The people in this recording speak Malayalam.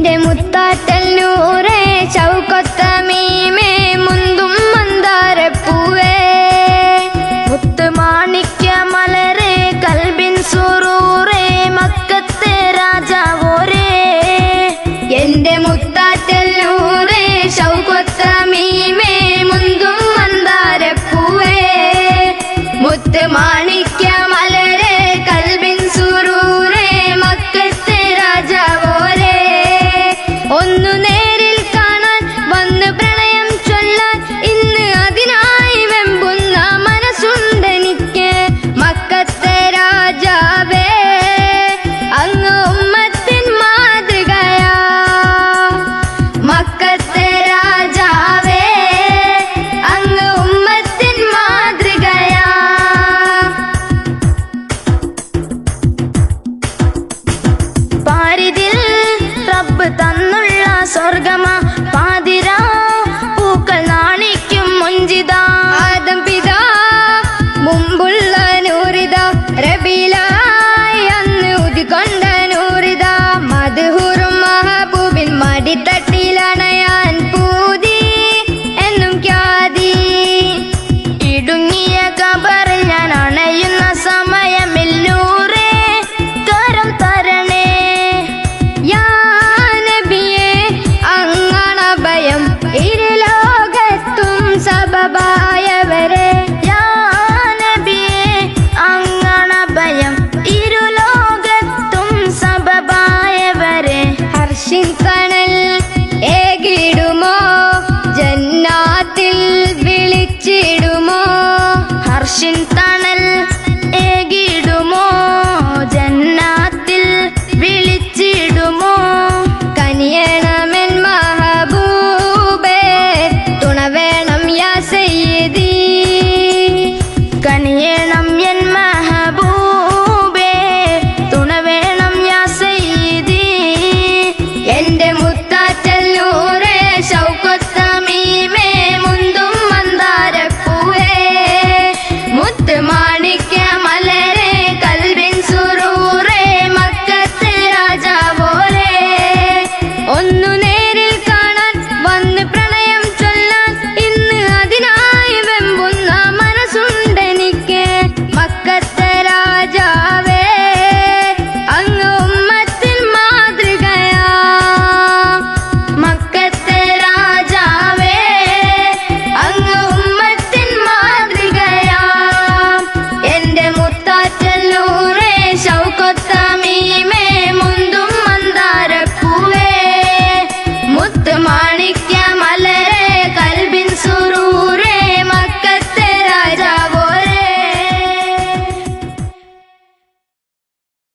എന്റെ മുത്താറ്റൽ നൂറേ ചൗക്കത്തമീമേ മുന്തും മന്ദാരപ്പൂവേ മുത്ത് മാണിക്യ മലരേ കൽബിൻ സുറൂറേ മക്കത്തെ രാജാവോരേ എന്റെ മുത്താറ്റൽ നൂറേ ചൗക്കത്തമീമേ മുന്തും മന്ദാരപ്പൂവേ മുത്ത് മാണിക്യ മലരേ കൽബിൻ സുറൂറേ മക്കത്തെ രാജാവോരേ ഒന്നു നേരിൽ കാണാൻ വന്ന് പ്രണയം ചൊല്ലാൻ ഇന്ന് അതിനായി വെമ്പുന്ന മനസ്സുണ്ടെനിക്ക് മക്കത്തെ രാജാവേ അങ്ങ് ഉമ്മത്തിൻ മാതൃകയാ മക്കത്തെ രാജാവേ അങ്ങ് ഉമ്മത്തിൻ മാതൃകയാ പാരിതിൽ റബ്ബ് തന്നുള്ള സ്വർഗമാ